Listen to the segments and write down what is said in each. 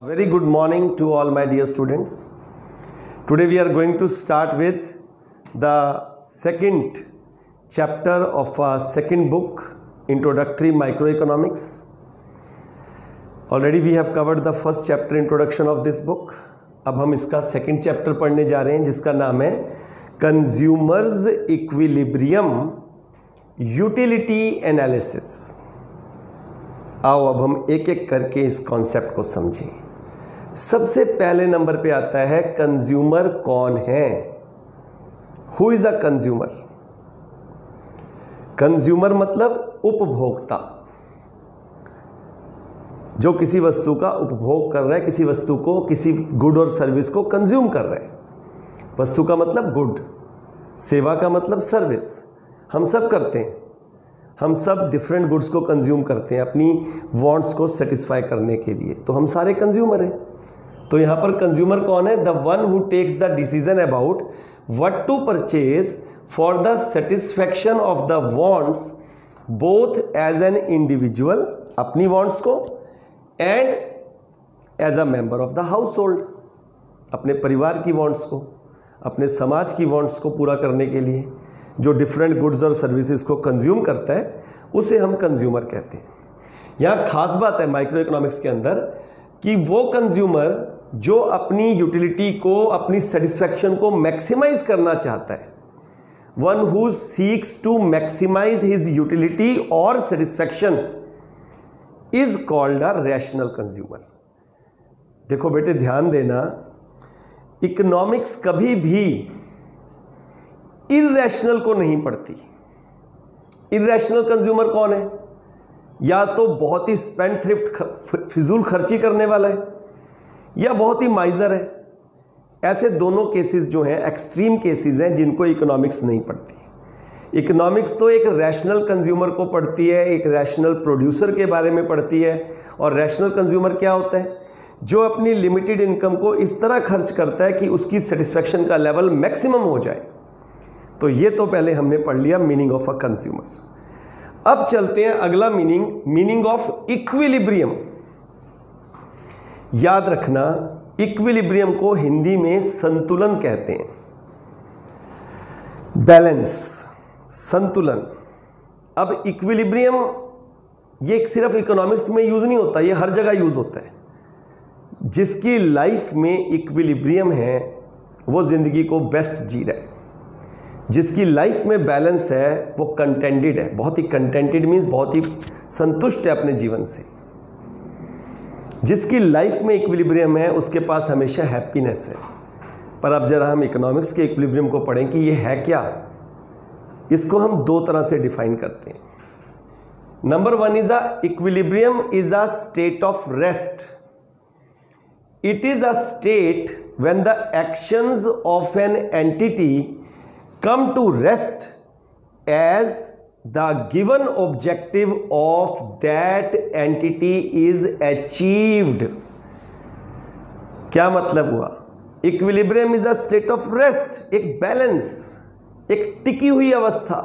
Very good morning to all my dear students. Today we are going to start with the second chapter of our second book, Introductory Microeconomics. Already we have covered the first chapter, introduction of this book. अब हम इसका second chapter पढ़ने जा रहे हैं जिसका नाम है Consumers Equilibrium Utility Analysis. आओ अब हम एक एक करके इस कॉन्सेप्ट को समझें. सबसे पहले नंबर पे आता है कंज्यूमर कौन है. Who is a consumer. Consumer मतलब उपभोक्ता, जो किसी वस्तु का उपभोग कर रहा है, किसी वस्तु को, किसी गुड और सर्विस को कंज्यूम कर रहा है. वस्तु का मतलब गुड, सेवा का मतलब सर्विस. हम सब करते हैं, हम सब डिफरेंट गुड्स को कंज्यूम करते हैं अपनी वांट्स को सेटिस्फाई करने के लिए. तो हम सारे कंज्यूमर हैं. तो यहाँ पर कंज्यूमर कौन है? The one who takes the decision about what to purchase for the satisfaction of the wants both as an individual, अपनी वांट्स को, and as a member of the household, अपने परिवार की वांट्स को, अपने समाज की वांट्स को पूरा करने के लिए जो डिफरेंट गुड्स और सर्विसेज को कंज्यूम करता है उसे हम कंज्यूमर कहते हैं. यहाँ खास बात है माइक्रो इकोनॉमिक्स के अंदर कि वो कंज्यूमर जो अपनी यूटिलिटी को, अपनी सेटिस्फैक्शन को मैक्सिमाइज करना चाहता है, one who seeks to maximize his utility और satisfaction is called a rational consumer. देखो बेटे ध्यान देना, इकोनॉमिक्स कभी भी इरैशनल को नहीं पढ़ती. इरैशनल कंज्यूमर कौन है? या तो बहुत ही स्पेंड थ्रिफ्ट, फिजूल खर्ची करने वाला है, या बहुत ही माइजर है. ऐसे दोनों केसेस जो हैं एक्सट्रीम केसेस हैं जिनको इकोनॉमिक्स नहीं पढ़ती. इकोनॉमिक्स तो एक रैशनल कंज्यूमर को पढ़ती है, एक रैशनल प्रोड्यूसर के बारे में पढ़ती है. और रैशनल कंज्यूमर क्या होता है? जो अपनी लिमिटेड इनकम को इस तरह खर्च करता है कि उसकी सेटिस्फैक्शन का लेवल मैक्सिमम हो जाए. तो ये तो पहले हमने पढ़ लिया मीनिंग ऑफ अ कंज्यूमर. अब चलते हैं अगला मीनिंग ऑफ इक्विलिब्रियम. याद रखना, इक्विलिब्रियम को हिंदी में संतुलन कहते हैं. बैलेंस, संतुलन. अब इक्विलिब्रियम ये सिर्फ इकोनॉमिक्स में यूज नहीं होता, ये हर जगह यूज होता है. जिसकी लाइफ में इक्विलिब्रियम है वो जिंदगी को बेस्ट जी रहा है. जिसकी लाइफ में बैलेंस है वो कंटेंटेड है. बहुत ही कंटेंटेड मीन्स बहुत ही संतुष्ट है अपने जीवन से. जिसकी लाइफ में इक्विलिब्रियम है उसके पास हमेशा हैप्पीनेस है. पर अब जरा हम इकोनॉमिक्स के इक्विलिब्रियम को पढ़ें कि ये है क्या. इसको हम दो तरह से डिफाइन करते हैं. Number one is a equilibrium is a state of rest. It is a state when the actions of an entity come to rest as the given objective of that entity is achieved. क्या मतलब हुआ? Equilibrium is a state of rest, एक balance, एक टिकी हुई अवस्था.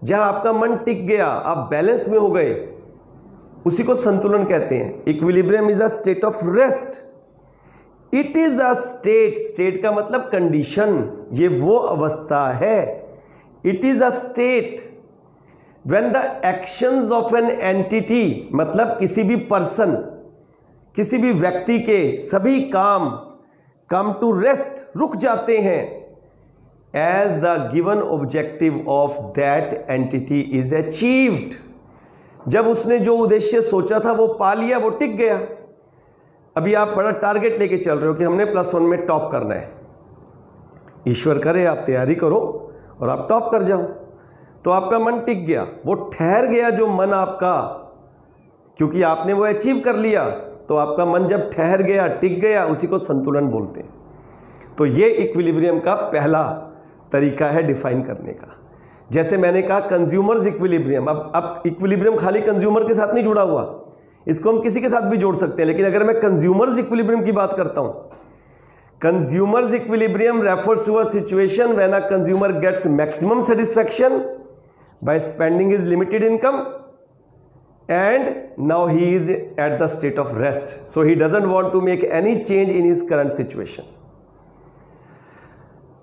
जहां आपका मन टिक गया, आप बैलेंस में हो गए, उसी को संतुलन कहते हैं. Equilibrium is a state of rest. It is a state, state का मतलब कंडीशन, ये वो अवस्था है. It is a state when the actions of an entity, मतलब किसी भी पर्सन, किसी भी व्यक्ति के सभी काम कम टू रेस्ट, रुक जाते हैं, as the given objective of that entity is achieved. जब उसने जो उद्देश्य सोचा था वो पा लिया, वो टिक गया. अभी आप बड़ा टारगेट लेके चल रहे हो कि हमने +1 में टॉप करना है. ईश्वर करे आप तैयारी करो और आप टॉप कर जाओ. तो आपका मन टिक गया, वो ठहर गया जो मन आपका, क्योंकि आपने वो अचीव कर लिया. तो आपका मन जब ठहर गया, टिक गया, उसी को संतुलन बोलते हैं. तो ये इक्विलिब्रियम का पहला तरीका है डिफाइन करने का. जैसे मैंने कहा कंज्यूमर्स इक्विलिब्रियम. अब इक्विलिब्रियम खाली कंज्यूमर के साथ नहीं जुड़ा हुआ, इसको हम किसी के साथ भी जोड़ सकते हैं. लेकिन अगर मैं कंज्यूमर्स इक्विलिब्रियम की बात करता हूं, consumer's equilibrium refers to a situation when a consumer gets maximum satisfaction by spending his limited income and now he is at the state of rest, so he doesn't want to make any change in his current situation.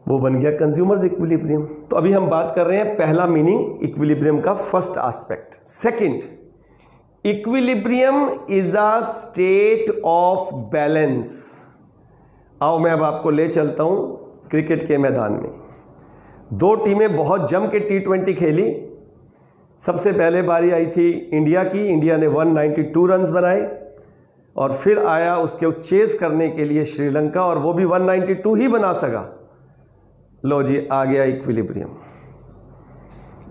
वो बन गया consumers equilibrium. तो अभी हम बात कर रहे हैं पहला मीनिंग इक्विलिब्रियम का, first aspect. Second, equilibrium is a state of balance. आओ मैं अब आपको ले चलता हूं क्रिकेट के मैदान में. दो टीमें बहुत जम के T20 खेली. सबसे पहले बारी आई थी इंडिया की. इंडिया ने 192 रन्स बनाए और फिर आया उसके चेस करने के लिए श्रीलंका, और वो भी 192 ही बना सका. लो जी, आ गया इक्विलिब्रियम.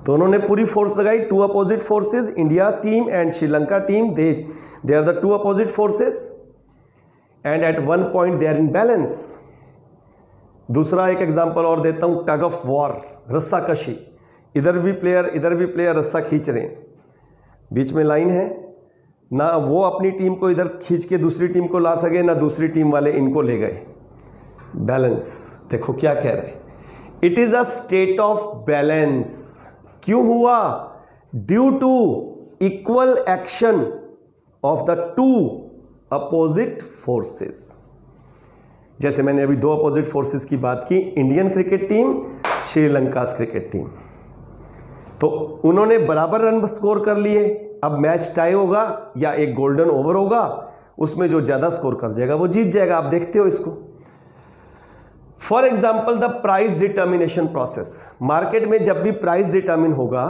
दोनों ने पूरी फोर्स लगाई. Two opposite forces, India team and Sri Lanka team, they are the two opposite forces and at one point they are in balance. दूसरा एक एग्जांपल और देता हूं, टग ऑफ वॉर, रस्साकशी. इधर भी प्लेयर रस्सा खींच रहे हैं. बीच में लाइन है ना, वो अपनी टीम को इधर खींच के दूसरी टीम को ला सके, ना दूसरी टीम वाले इनको ले गए. बैलेंस. देखो क्या कह रहे हैं, it is a state of balance. क्यों हुआ? Due to equal action of the two opposite forces. जैसे मैंने अभी दो अपोजिट फोर्सेस की बात की, Indian cricket team, Sri Lanka cricket team. तो उन्होंने बराबर रन स्कोर कर लिए. अब मैच टाई होगा या एक गोल्डन ओवर होगा, उसमें जो ज्यादा स्कोर कर जाएगा वो जीत जाएगा. आप देखते हो इसको. For example, the price determination process. Market में जब भी प्राइस डिटर्मिन होगा,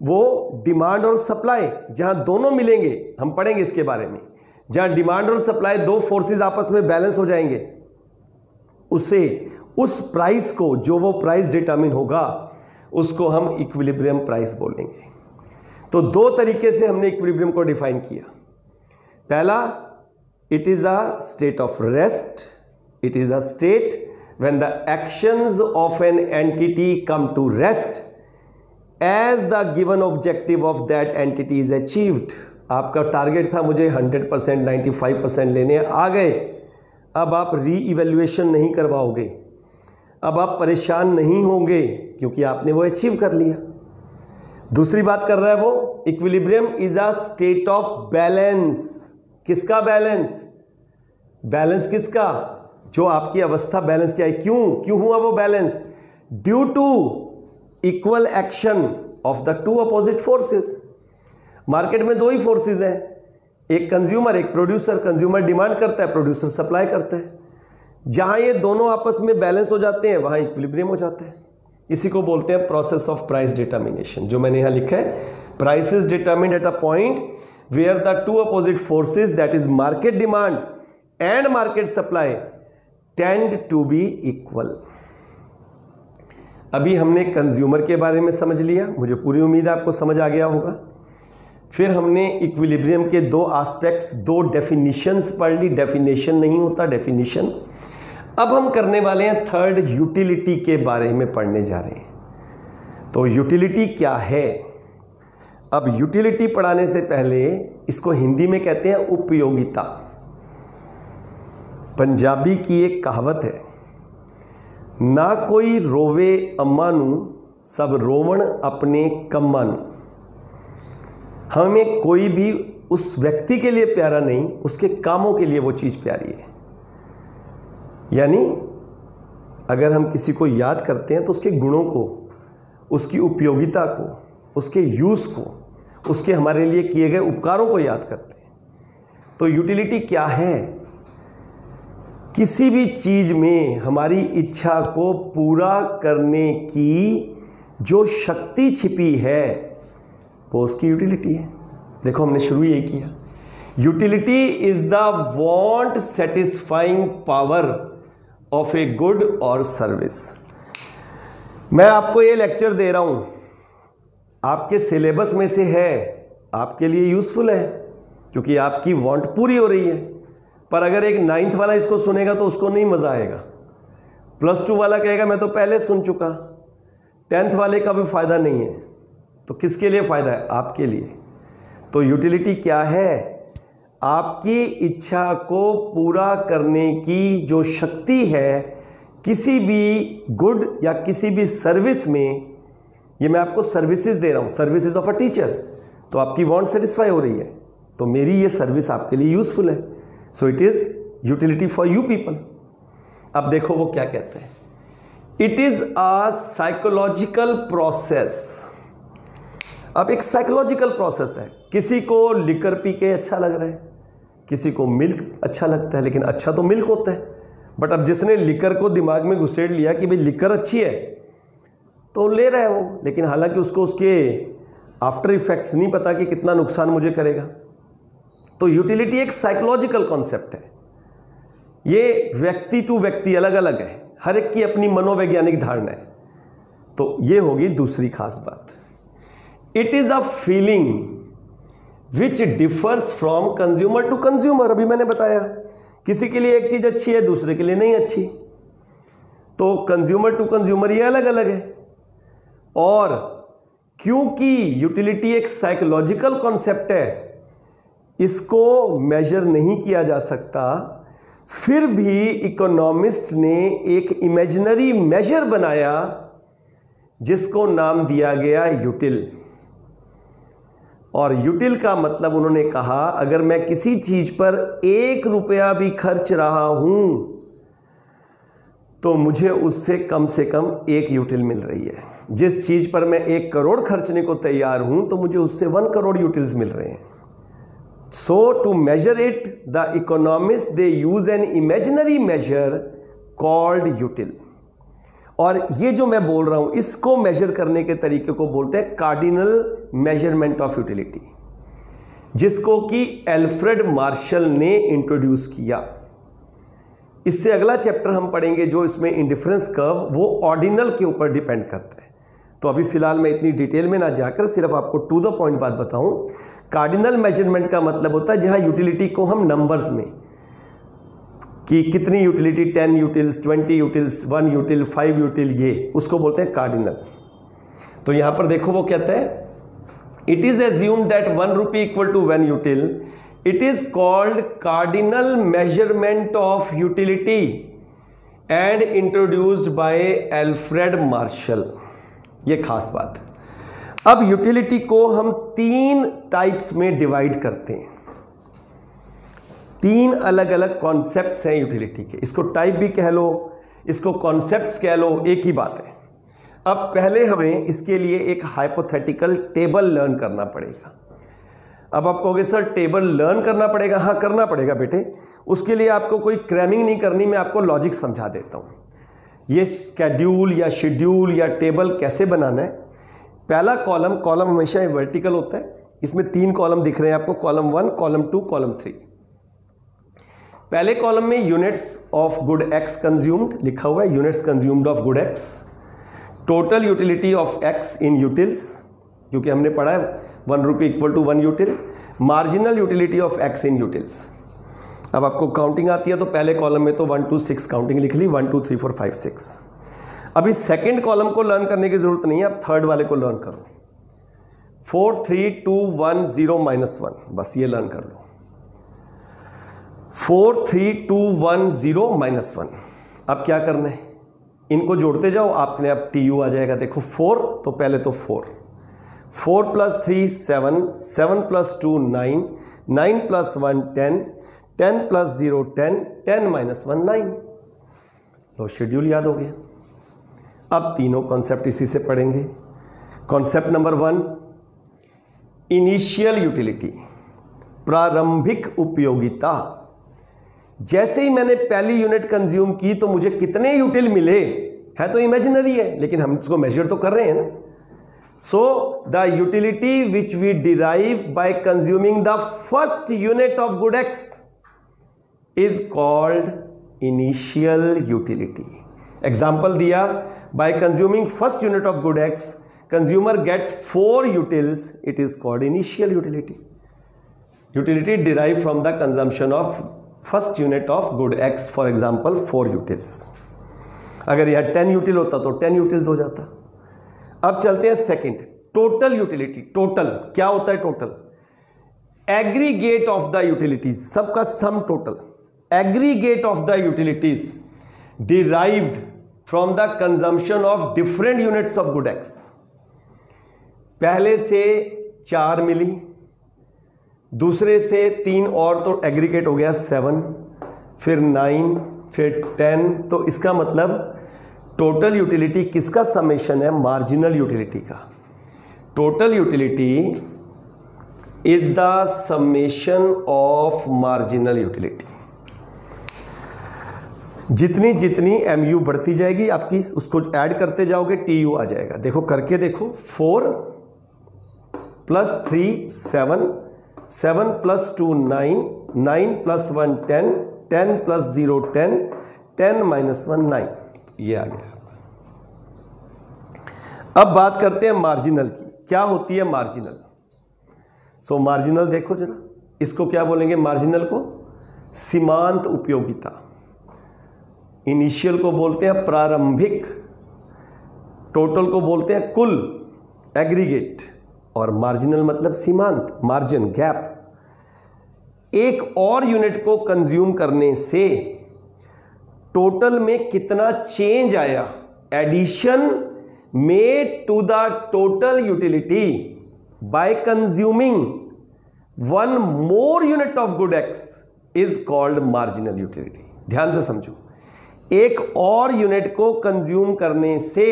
वो डिमांड और सप्लाई, जहां दोनों मिलेंगे, हम पढ़ेंगे इसके बारे में, जहां डिमांड और सप्लाई दो फोर्सेस आपस में बैलेंस हो जाएंगे, उस प्राइस को, जो वो प्राइस डिटर्मिन होगा, उसको हम इक्विलिब्रियम प्राइस बोलेंगे. तो दो तरीके से हमने इक्विलिब्रियम को डिफाइन किया. पहला, it is a state of rest. It is a state when the actions of an entity come to rest as the given objective of that entity is achieved. आपका टारगेट था मुझे 100%, 95% लेने, आ गए. अब आप री इवेल्युएशन नहीं करवाओगे, अब आप परेशान नहीं होंगे, क्योंकि आपने वो अचीव कर लिया. दूसरी बात कर रहा है वो, equilibrium is a state of balance. किसका बैलेंस? बैलेंस किसका? जो आपकी अवस्था बैलेंस क्या है. क्यों हुआ वो balance? Due to equal action of the two opposite forces. Market में दो ही फोर्सेस हैं, एक कंज्यूमर, एक प्रोड्यूसर. कंज्यूमर डिमांड करता है, प्रोड्यूसर सप्लाई करता है. जहां ये दोनों आपस में बैलेंस हो जाते हैं, वहां इक्विलिब्रियम हो जाता है. इसी को बोलते हैं प्रोसेस ऑफ प्राइस डिटर्मिनेशन. जो मैंने यहां लिखा है, price is determined at a point where the two opposite forces, that is market demand and market supply, tend to be equal. अभी हमने कंज्यूमर के बारे में समझ लिया, मुझे पूरी उम्मीद है आपको समझ आ गया होगा. फिर हमने इक्विलिब्रियम के दो एस्पेक्ट्स, दो डेफिनिशंस पढ़ ली. डेफिनेशन नहीं होता, डेफिनिशन. अब हम करने वाले हैं थर्ड, यूटिलिटी के बारे में पढ़ने जा रहे हैं. तो यूटिलिटी क्या है? अब यूटिलिटी पढ़ाने से पहले इसको हिंदी में कहते हैं उपयोगिता. पंजाबी की एक कहावत है, ना कोई रोवे अम्मा नू, सब रोवण अपने कम्मा नू. हमें कोई भी उस व्यक्ति के लिए प्यारा नहीं, उसके कामों के लिए वो चीज़ प्यारी है. यानी अगर हम किसी को याद करते हैं तो उसके गुणों को, उसकी उपयोगिता को, उसके यूज़ को, उसके हमारे लिए किए गए उपकारों को याद करते हैं. तो यूटिलिटी क्या है? किसी भी चीज में हमारी इच्छा को पूरा करने की जो शक्ति छिपी है, वो उसकी यूटिलिटी है. देखो हमने शुरू यही किया. Utility is the want satisfying power of a good और सर्विस. मैं आपको ये लेक्चर दे रहा हूं, आपके सिलेबस में से है, आपके लिए यूजफुल है, क्योंकि आपकी वांट पूरी हो रही है. पर अगर एक 9th वाला इसको सुनेगा तो उसको नहीं मजा आएगा. +2 वाला कहेगा मैं तो पहले सुन चुका. 10th वाले का भी फायदा नहीं है. तो किसके लिए फायदा है? आपके लिए. तो यूटिलिटी क्या है? आपकी इच्छा को पूरा करने की जो शक्ति है किसी भी गुड या किसी भी सर्विस में. ये मैं आपको सर्विसेज दे रहा हूं, सर्विसेज ऑफ अ टीचर. तो आपकी वांट सेटिस्फाई हो रही है, तो मेरी ये सर्विस आपके लिए यूजफुल है, so it is utility for you people. अब देखो वो क्या कहते हैं, it is a psychological process. अब एक साइकोलॉजिकल प्रोसेस है, किसी को लिकर पी के अच्छा लग रहा है, किसी को मिल्क अच्छा लगता है, लेकिन अच्छा तो मिल्क होता है, बट अब जिसने लिकर को दिमाग में घुसेड़ लिया कि भाई लिकर अच्छी है तो ले रहा है वो, लेकिन हालांकि उसको उसके आफ्टर इफेक्ट्स नहीं पता कि कितना नुकसान मुझे करेगा। तो यूटिलिटी एक साइकोलॉजिकल कॉन्सेप्ट है, ये व्यक्ति टू व्यक्ति अलग अलग है, हर एक की अपनी मनोवैज्ञानिक धारणा है। तो ये होगी दूसरी खास बात, it is a feeling which differs from consumer to consumer. अभी मैंने बताया किसी के लिए एक चीज अच्छी है, दूसरे के लिए नहीं अच्छी, तो कंज्यूमर टू कंज्यूमर ये अलग अलग है। और क्योंकि यूटिलिटी एक साइकोलॉजिकल कॉन्सेप्ट है, इसको मेजर नहीं किया जा सकता, फिर भी इकोनॉमिस्ट ने एक इमेजिनरी मेजर बनाया जिसको नाम दिया गया यूटिल। और यूटिल का मतलब उन्होंने कहा अगर मैं किसी चीज पर 1 रुपया भी खर्च रहा हूं तो मुझे उससे कम से कम 1 यूटिल मिल रही है। जिस चीज पर मैं 1 करोड़ खर्चने को तैयार हूं तो मुझे उससे 1 करोड़ यूटिल्स मिल रहे हैं। So to measure it, the economists they use an imaginary measure called util। और ये जो मैं बोल रहा हूं इसको मेजर करने के तरीके को बोलते हैं कार्डिनल मेजरमेंट ऑफ यूटिलिटी, जिसको कि एल्फ्रेड मार्शल ने इंट्रोड्यूस किया। इससे अगला चैप्टर हम पढ़ेंगे जो इसमें इंडिफरेंस कर्व, वो ऑर्डिनल के ऊपर डिपेंड करता है। तो अभी फिलहाल मैं इतनी डिटेल में ना जाकर सिर्फ आपको टू द पॉइंट बात बताऊं। कार्डिनल मेजरमेंट का मतलब होता है जहां यूटिलिटी को हम नंबर्स में, कि कितनी यूटिलिटी 10 यूटिल्स, 20 यूटिल्स, 1 यूटिल, 5 यूटिल, ये उसको बोलते हैं कार्डिनल। तो यहां पर देखो वो कहता है it is assumed that 1 rupee equal to 1 util, it is called cardinal measurement of utility and introduced by Alfred Marshall. ये खास बात। अब यूटिलिटी को हम 3 टाइप्स में डिवाइड करते हैं। 3 अलग अलग कॉन्सेप्ट्स हैं यूटिलिटी के, इसको टाइप भी कह लो, इसको कॉन्सेप्ट्स कह लो, एक ही बात है। अब पहले हमें इसके लिए एक हाइपोथेटिकल टेबल लर्न करना पड़ेगा। अब आप कहोगे सर टेबल लर्न करना पड़ेगा, हाँ करना पड़ेगा बेटे, उसके लिए आपको कोई क्रैमिंग नहीं करनी, मैं आपको लॉजिक समझा देता हूँ। ये स्केड्यूल या शेड्यूल या टेबल कैसे बनाना है। पहला कॉलम हमेशा वर्टिकल होता है, इसमें 3 कॉलम दिख रहे हैं आपको, कॉलम 1, कॉलम 2, कॉलम 3। पहले कॉलम में units of good X consumed लिखा हुआ है, units consumed of good X, total utility of X in utils, क्योंकि हमने पढ़ा है 1 rupee equal to 1 util, marginal utility of X in utils. अब आपको काउंटिंग आती है तो पहले कॉलम में तो 1 to 6 काउंटिंग लिख ली, 1 2 3 4 5 6। अभी सेकेंड कॉलम को लर्न करने की जरूरत नहीं है, आप थर्ड वाले को लर्न करो, 4 3 2 1 0 -1, बस ये लर्न कर लो, 4 3 2 1 0 -1। अब क्या करना है, इनको जोड़ते जाओ, आपने अब TU आ जाएगा। देखो 4, तो पहले तो 4 + 3 7, 7 + 2 9, 9 + 1 10, 10 + 0 10, 10 - 1 9। लो शेड्यूल याद हो गया। अब तीनों कॉन्सेप्ट इसी से पढ़ेंगे। कॉन्सेप्ट नंबर 1, इनिशियल यूटिलिटी, प्रारंभिक उपयोगिता। जैसे ही मैंने पहली यूनिट कंज्यूम की तो मुझे कितने यूटिल मिले, है तो इमेजिनरी है लेकिन हम इसको मेजर तो कर रहे हैं ना। So the utility which we derive by consuming the first unit of good X is called initial utility. Example दिया, by consuming first unit of good X consumer get 4 utils, it is called initial utility. Utility derive from the consumption of first unit of good X, for example 4 utils. अगर यह 10 यूटिल होता तो 10 utils हो जाता। अब चलते हैं सेकंड, टोटल यूटिलिटी। टोटल क्या होता है? Total aggregate of the utilities, सबका sum total. Aggregate of the utilities derived from the consumption of different units of good X. पहले से 4 मिली, दूसरे से 3 और तो एग्रीगेट हो गया 7, फिर 9, फिर 10। तो इसका मतलब टोटल यूटिलिटी किसका समेशन है? मार्जिनल यूटिलिटी का। Total utility is the summation of marginal utility. जितनी जितनी MU बढ़ती जाएगी आपकी, उसको ऐड करते जाओगे TU आ जाएगा। देखो करके देखो, 4 + 3 7, 7 + 2 9, 9 + 1 10, 10 + 0 10, 10 - 1 9, ये आ गया। अब बात करते हैं मार्जिनल की। क्या होती है मार्जिनल? सो मार्जिनल देखो जरा, इसको क्या बोलेंगे? मार्जिनल को सीमांत उपयोगिता, इनिशियल को बोलते हैं प्रारंभिक, टोटल को बोलते हैं कुल, एग्रीगेट, और मार्जिनल मतलब सीमांत, मार्जिन, गैप। एक और यूनिट को कंज्यूम करने से टोटल में कितना चेंज आया, addition made to the total utility by consuming one more unit of good X is called marginal utility। ध्यान से समझो, एक और यूनिट को कंज्यूम करने से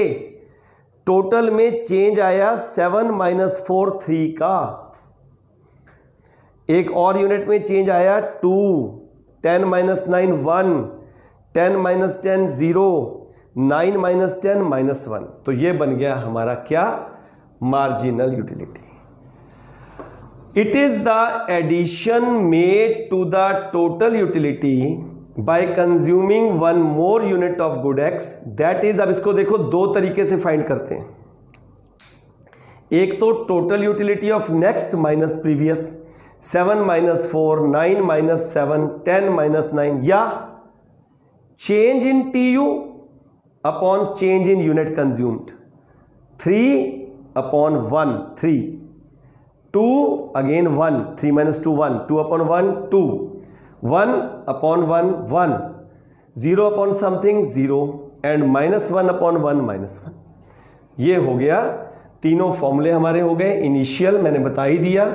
टोटल में चेंज आया 7 - 4 3 का, एक और यूनिट में चेंज आया 2, 10 - 9 1, 10 - 10 0, 9 - 10 - 1। तो ये बन गया हमारा क्या? Marginal utility. It is the addition made to the total utility by consuming one more unit of good X, that is. अब इसको देखो, दो तरीके से फाइंड करते हैं। एक तो total utility of next minus previous, 7 - 4, 9 - 7, 10 - 9, या change in TU upon change in unit consumed, 3/1 3, 2 again 1, 3 - 2 1, 2/1 2, 1/1 1, 0 something 0, and -1/1 -1। ये हो गया, तीनों फॉर्मूले हमारे हो गए। इनिशियल मैंने बता ही दिया,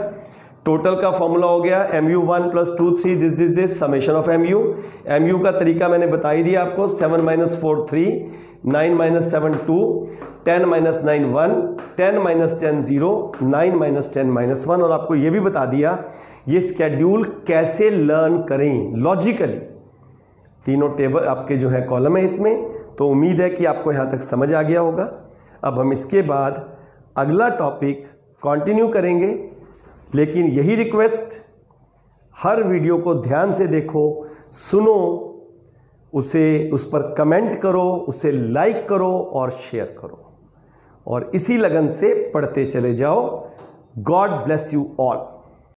टोटल का फॉर्मूला हो गया MU1 + 2 3 this summation of MU का तरीका मैंने बता ही दिया आपको, 7 - 4 3, 9 - 7 2, 10 - 9 1, 10 - 10 0, 9 - 10 -1। और आपको ये भी बता दिया ये स्केड्यूल कैसे लर्न करें लॉजिकली। तीनों टेबल आपके जो है कॉलम है इसमें। तो उम्मीद है कि आपको यहाँ तक समझ आ गया होगा। अब हम इसके बाद अगला टॉपिक कंटिन्यू करेंगे, लेकिन यही रिक्वेस्ट, हर वीडियो को ध्यान से देखो, सुनो, उस पर कमेंट करो, उसे लाइक करो और शेयर करो, और इसी लगन से पढ़ते चले जाओ। God bless you all.